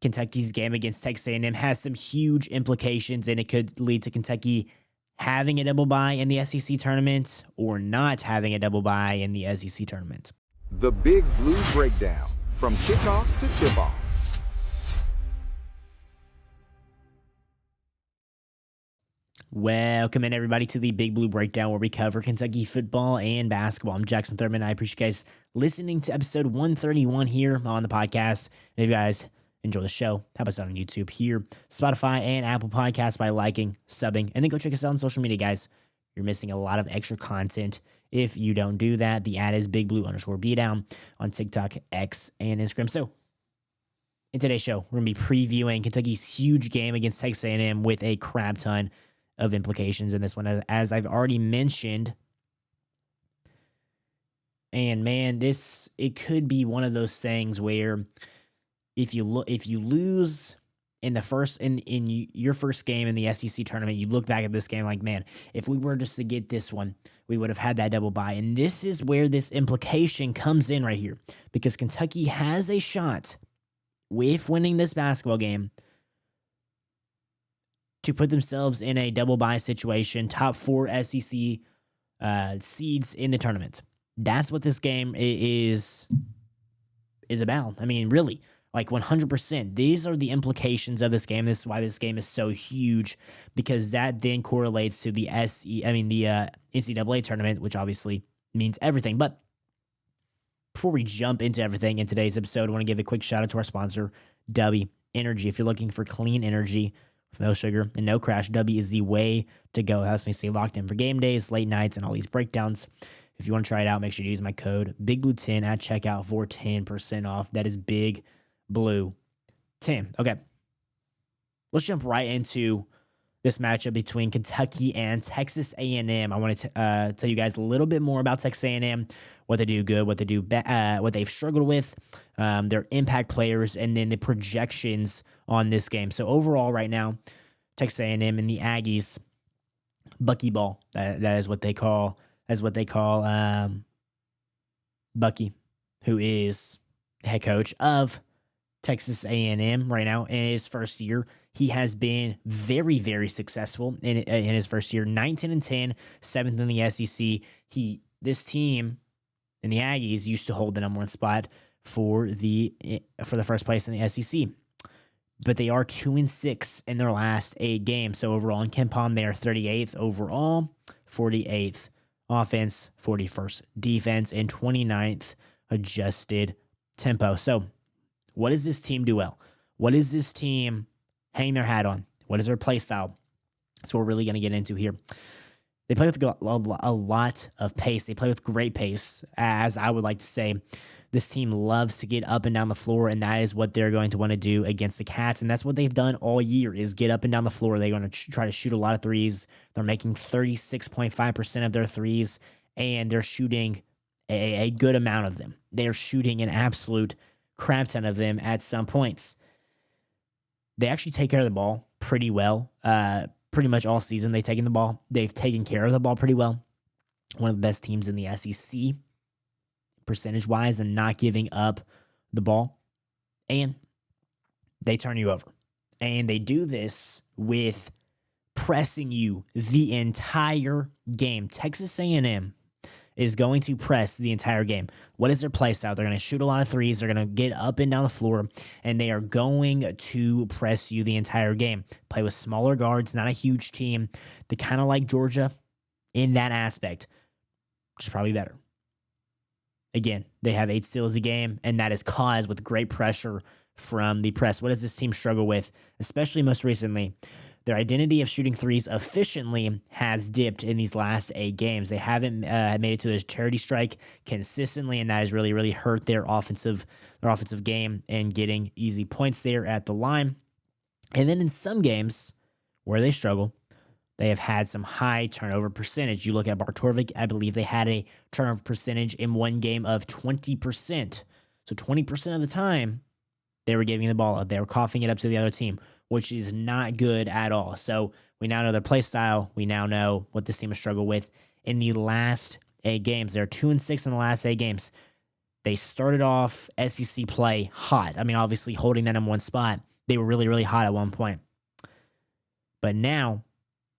Kentucky's game against Texas A&M has some huge implications, and it could lead to Kentucky having a double bye in the SEC tournament or not having a double bye in the SEC tournament. The Big Blue Breakdown, from kickoff to tip-off. Welcome in, everybody, to the Big Blue Breakdown, where we cover Kentucky football and basketball. I'm Jackson Thurman. I appreciate you guys listening to episode 131 here on the podcast. And if you guys enjoy the show, help us out on YouTube here, Spotify, and Apple Podcasts by liking, subbing, and then go check us out on social media, guys. You're missing a lot of extra content if you don't do that. The ad is BigBlue_Beatdown on TikTok, X, and Instagram. So in today's show, we're going to be previewing Kentucky's huge game against Texas A&M with a crap ton of implications in this one, as I've already mentioned. And man, it could be one of those things where if you lose in your first game in the SEC tournament, you look back at this game like, man, if we were just to get this one, we would have had that double bye. And this is where this implication comes in right here, because Kentucky has a shot with winning this basketball game to put themselves in a double bye situation, top 4 SEC seeds in the tournament. That's what this game is about. I mean, really, like 100%. These are the implications of this game. This is why this game is so huge, because that then correlates to the NCAA tournament, which obviously means everything. But before we jump into everything in today's episode, I want to give a quick shout out to our sponsor, W Energy. If you're looking for clean energy with no sugar and no crash, W is the way to go. It helps me stay locked in for game days, late nights, and all these breakdowns. If you want to try it out, make sure you use my code BIGBLUE10 at checkout for 10% off. That is Big Blue 10. Okay, let's jump right into this matchup between Kentucky and Texas A&M. I want to tell you guys a little bit more about Texas A&M, what they do good, what they do what they've struggled with, their impact players, and then the projections on this game. So overall, right now, Texas A&M and the Aggies, Buckyball. That is what they call. Bucky, who is head coach of Texas A&M right now in his first year. He has been very, very successful in his first year. 19-10, 7th in the SEC. This team and the Aggies used to hold the number 1 spot for the first place in the SEC, but they are 2-6 in their last 8 games. So overall in KenPom, they are 38th overall, 48th offense, 41st defense, and 29th adjusted tempo. So what does this team do well? What does this team hang their hat on? What is their play style? That's what we're really going to get into here. They play with a lot of pace. They play with great pace, as I would like to say. This team loves to get up and down the floor, and that is what they're going to want to do against the Cats, and that's what they've done all year, is get up and down the floor. They're going to try to shoot a lot of threes. They're making 36.5% of their threes, and they're shooting a good amount of them. They're shooting an absolute crap ton of them at some points. They actually take care of the ball pretty well. Pretty much all season they've taken care of the ball pretty well. One of the best teams in the SEC percentage-wise and not giving up the ball. And they turn you over. And they do this with pressing you the entire game. Texas A&M is going to press the entire game. What is their play style? They're going to shoot a lot of threes. They're going to get up and down the floor, and they are going to press you the entire game. Play with smaller guards, not a huge team. They kind of like Georgia in that aspect, which is probably better. Again, they have 8 steals a game, and that is caused with great pressure from the press. What does this team struggle with, especially most recently? Their identity of shooting threes efficiently has dipped in these last 8 games. They haven't made it to the charity strike consistently, and that has really, really hurt their offensive game and getting easy points there at the line. And then in some games where they struggle, they have had some high turnover percentage. You look at Bartorvik, I believe they had a turnover percentage in one game of 20%. So 20% of the time, they were giving the ball up. They were coughing it up to the other team, which is not good at all. So we now know their play style. We now know what this team has struggled with in the last 8 games. They're 2-6 in the last 8 games. They started off SEC play hot. I mean, obviously holding that number 1 spot. They were really, really hot at one point. But now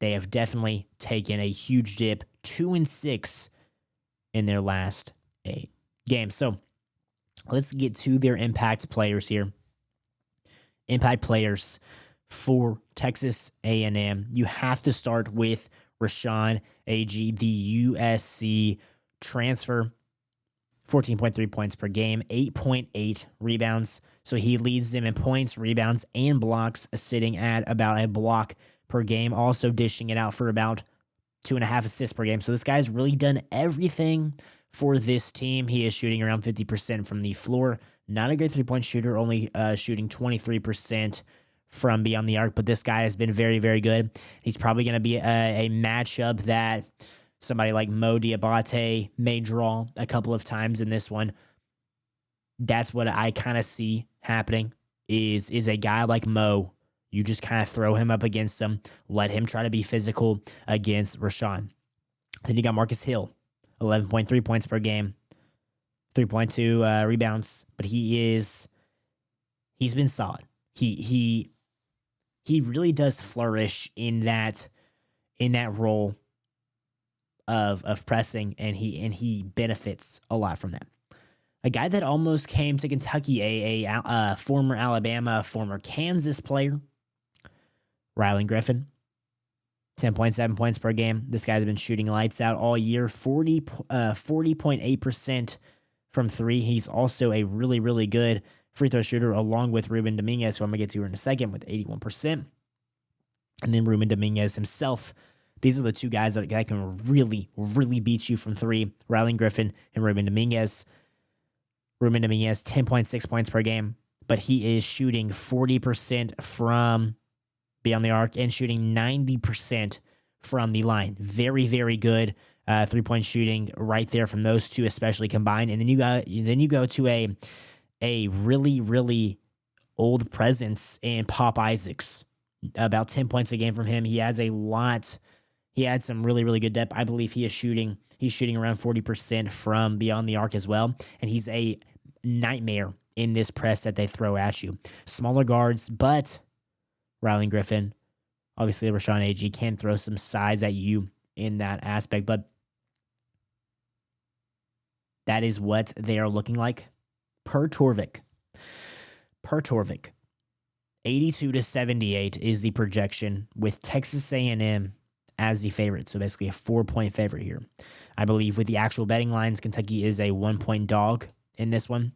they have definitely taken a huge dip, 2-6 in their last 8 games. So let's get to their impact players here. Impact players for Texas A&M. You have to start with Rashawn Ag, the USC transfer. 14.3 points per game, 8.8 rebounds. So he leads them in points, rebounds, and blocks, sitting at about a block per game, also dishing it out for about 2.5 assists per game. So this guy's really done everything for this team. He is shooting around 50% from the floor. Not a great three-point shooter, only shooting 23% from beyond the arc, but this guy has been very, very good. He's probably going to be a matchup that somebody like Mo Diabate may draw a couple of times in this one. That's what I kind of see happening is a guy like Mo. You just kind of throw him up against him, let him try to be physical against Rashawn. Then you got Marcus Hill, 11.3 points per game, 3.2 rebounds, but he's been solid. He really does flourish in that role of pressing, and he benefits a lot from that. A guy that almost came to Kentucky, a former Alabama, former Kansas player, Rylan Griffin, 10.7 points per game. This guy's been shooting lights out all year, 40.8% from three. He's also a really, really good free throw shooter, along with Ruben Dominguez, who I'm going to get to in a second, with 81%. And then Ruben Dominguez himself. These are the two guys that can really, really beat you from three. Rylan Griffin and Ruben Dominguez. Ruben Dominguez, 10.6 points per game, but he is shooting 40% from beyond the arc and shooting 90% from the line. Very, very good 3-point shooting right there from those two, especially combined. And then you go to a really, really old presence in Pop Isaacs. About 10 points a game from him. He has a lot. He had some really, really good depth. I believe he's shooting around 40% from beyond the arc as well. And he's a nightmare in this press that they throw at you. Smaller guards, but Rylan Griffin, obviously Rashawn Ag, can throw some size at you in that aspect. But that is what they are looking like per Torvik. 82-78 is the projection with Texas A&M as the favorite. So basically a 4-point favorite here. I believe with the actual betting lines, Kentucky is a 1-point dog in this one.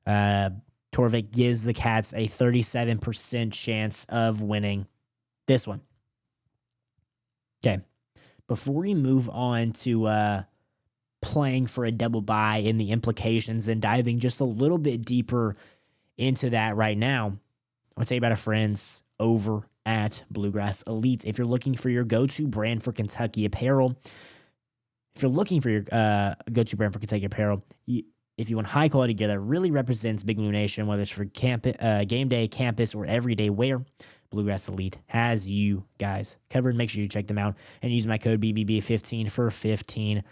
Torvik gives the Cats a 37% chance of winning this one. Okay. Before we move on to playing for a double bye and the implications and diving just a little bit deeper into that right now, I'll tell you about our friends over at Bluegrass Elite. If you're looking for your go-to brand for Kentucky apparel, if you're looking for your go-to brand for Kentucky apparel, if you want high-quality gear that really represents Big Blue Nation, whether it's for game day, campus, or everyday wear, Bluegrass Elite has you guys covered. Make sure you check them out and use my code BBB15 for 15%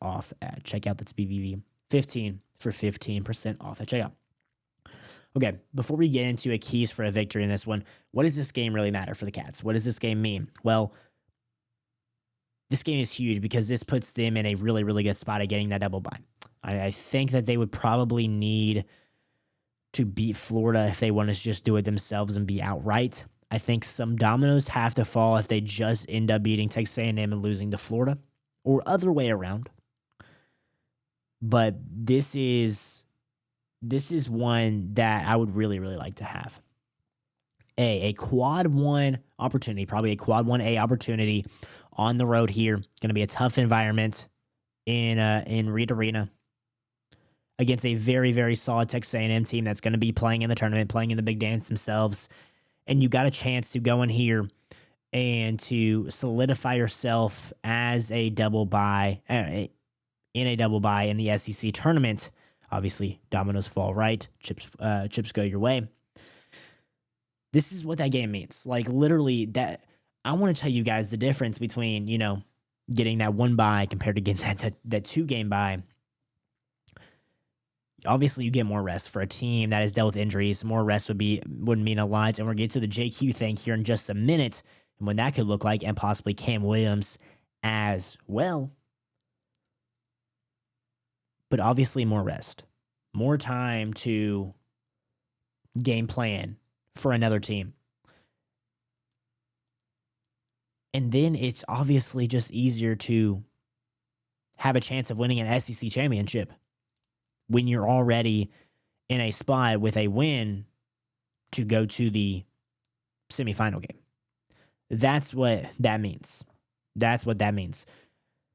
off at checkout. That's BBB15 for 15% off at checkout. Okay, before we get into keys for a victory in this one, what does this game really matter for the Cats? What does this game mean? Well, this game is huge because this puts them in a really, really good spot of getting that double bye. I think that they would probably need to beat Florida if they want to just do it themselves and be outright. I think some dominoes have to fall if they just end up beating Texas A&M and losing to Florida, or other way around. But this is one that I would really, really like to have. A quad 1 opportunity, probably a quad 1A opportunity on the road here. Going to be a tough environment in Reed Arena against a very, very solid Texas A&M team that's going to be playing in the tournament, playing in the big dance themselves. And you got a chance to go in here and to solidify yourself as a double bye, in a double bye in the SEC tournament. Obviously, dominoes fall right, chips go your way. This is what that game means. Like, literally, that I want to tell you guys the difference between, getting that one bye compared to getting that 2-game bye. obviously you get more rest for a team that has dealt with injuries. More rest wouldn't mean a lot. And we're getting to the JQ thing here in just a minute and when that could look like, and possibly Cam Williams as well. But obviously more rest, more time to game plan for another team. And then it's obviously just easier to have a chance of winning an SEC championship when you're already in a spot with a win to go to the semifinal game. That's what that means. That's what that means.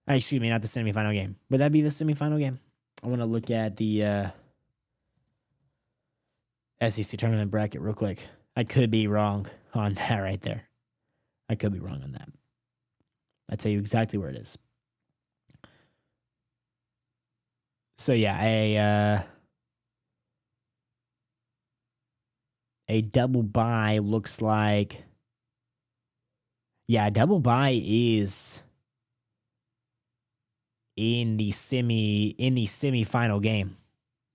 Excuse me, not the semifinal game. Would that be the semifinal game? I want to look at the SEC tournament bracket real quick. I could be wrong on that right there. I could be wrong on that. I'll tell you exactly where it is. So yeah, a double bye looks like. Yeah, a double bye is in the semifinal game.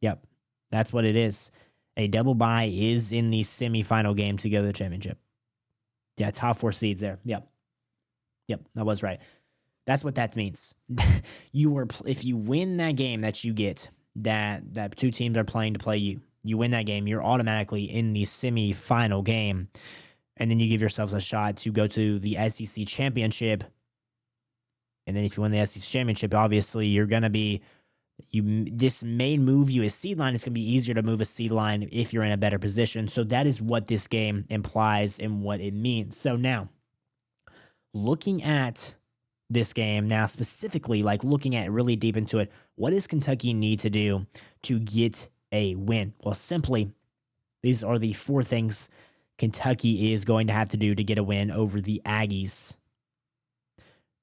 Yep, that's what it is. A double bye is in the semifinal game to go to the championship. Yeah, top 4 seeds there. Yep, I was right. That's what that means. If you win that game that you get, that 2 teams are playing to play you. You win that game, you're automatically in the semifinal game, and then you give yourselves a shot to go to the SEC championship. And then if you win the SEC championship, obviously you're gonna be this may move you a seed line. It's gonna be easier to move a seed line if you're in a better position. So that is what this game implies and what it means. So now, looking at this game now specifically, like looking at really deep into it, what does Kentucky need to do to get a win? Well, simply, these are the 4 things Kentucky is going to have to do to get a win over the Aggies.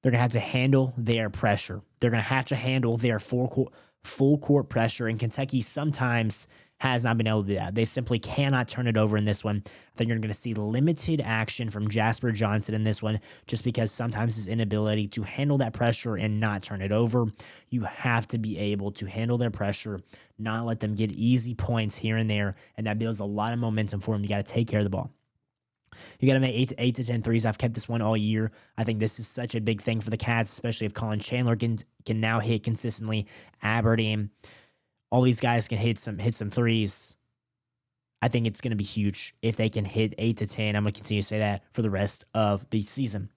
They're going to have to handle their pressure. They're going to have to handle their full court pressure, and Kentucky sometimes has not been able to do that. They simply cannot turn it over in this one. I think you're going to see limited action from Jasper Johnson in this one, just because sometimes his inability to handle that pressure and not turn it over. You have to be able to handle their pressure, not let them get easy points here and there, and that builds a lot of momentum for them. You got to take care of the ball. You got to make 8 to 10 threes. I've kept this one all year. I think this is such a big thing for the Cats, especially if Colin Chandler can now hit consistently. Aberdeen, all these guys can hit some threes. I think it's going to be huge if they can hit 8 to 10. I'm going to continue to say that for the rest of the season.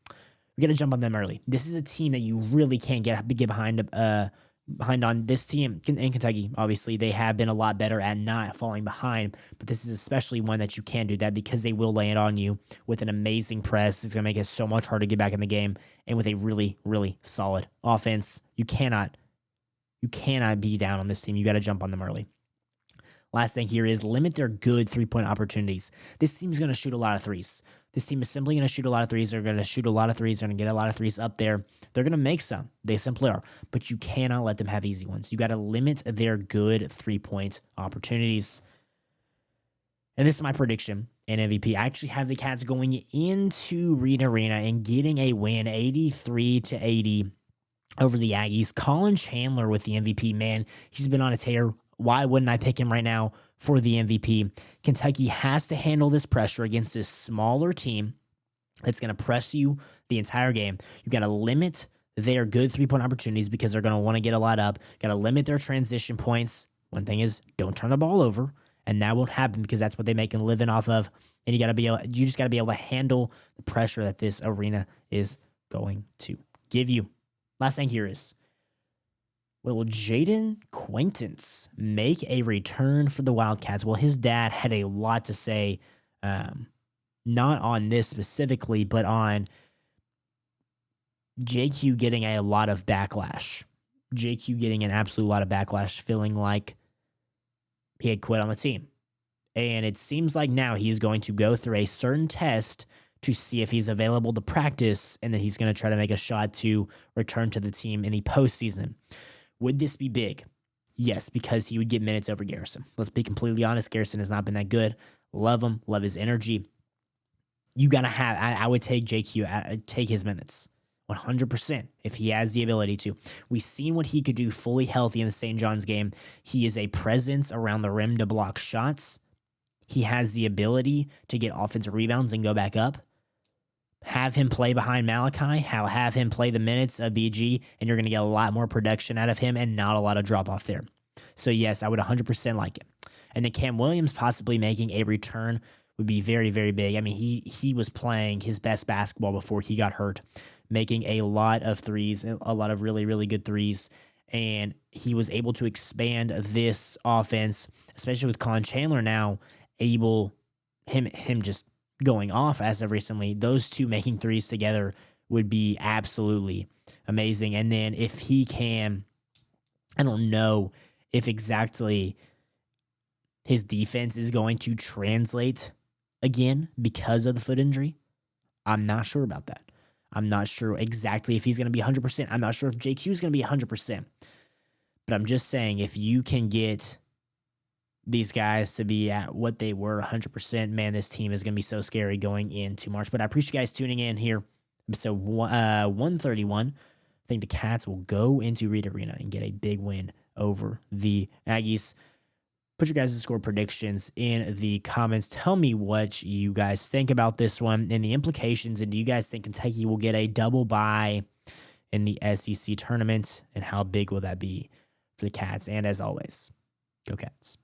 We got to jump on them early. This is a team that you really can't get behind on. This team in Kentucky. Obviously, they have been a lot better at not falling behind, but this is especially one that you can't do that because they will lay it on you with an amazing press. It's going to make it so much harder to get back in the game, and with a really, really solid offense. You cannot be down on this team. You got to jump on them early. Last thing here is limit their good 3-point opportunities. This team is going to shoot a lot of threes. This team is simply going to shoot a lot of threes. They're going to shoot a lot of threes. They're going to get a lot of threes up there. They're going to make some. They simply are. But you cannot let them have easy ones. You got to limit their good 3-point opportunities. And this is my prediction in MVP. I actually have the Cats going into Reed Arena and getting a win, 83-80 over the Aggies. Colin Chandler with the MVP, man. He's been on a tear. Why wouldn't I pick him right now for the MVP? Kentucky has to handle this pressure against this smaller team that's going to press you the entire game. You got to limit their good 3-point opportunities because they're going to want to get a lot up. Got to limit their transition points. One thing is, don't turn the ball over, and that won't happen because that's what they make a living off of. And you just got to be able to handle the pressure that this arena is going to give you. Last thing here is, will Jaden Quaintance make a return for the Wildcats? Well, his dad had a lot to say, not on this specifically, but on JQ getting a lot of backlash. JQ getting an absolute lot of backlash, feeling like he had quit on the team. And it seems like now he's going to go through a certain test to see if he's available to practice, and then he's going to try to make a shot to return to the team in the postseason. Would this be big? Yes, because he would get minutes over Garrison. Let's be completely honest. Garrison has not been that good. Love him. Love his energy. You got to have, I would take JQ, take his minutes. 100%, if he has the ability to. We've seen what he could do fully healthy in the St. John's game. He is a presence around the rim to block shots. He has the ability to get offensive rebounds and go back up. Have him play behind Malachi, have him play the minutes of BG, and you're going to get a lot more production out of him and not a lot of drop off there. So, yes, I would 100% like it. And then Cam Williams possibly making a return would be very, very big. I mean, he was playing his best basketball before he got hurt, making a lot of threes, a lot of really, really good threes. And he was able to expand this offense, especially with Colin Chandler now him just going off as of recently. Those two making threes together would be absolutely amazing. And then if he can, I don't know if exactly his defense is going to translate again because of the foot injury. I'm not sure about that. I'm not sure exactly if he's going to be 100%. I'm not sure if JQ is going to be 100%. But I'm just saying, if you can get these guys to be at what they were 100%, man, this team is going to be so scary going into March. But I appreciate you guys tuning in here. Episode 131. I think the Cats will go into Reed Arena and get a big win over the Aggies. Put your guys' score predictions in the comments. Tell me what you guys think about this one and the implications. And do you guys think Kentucky will get a double bye in the SEC tournament? And how big will that be for the Cats? And as always, go Cats.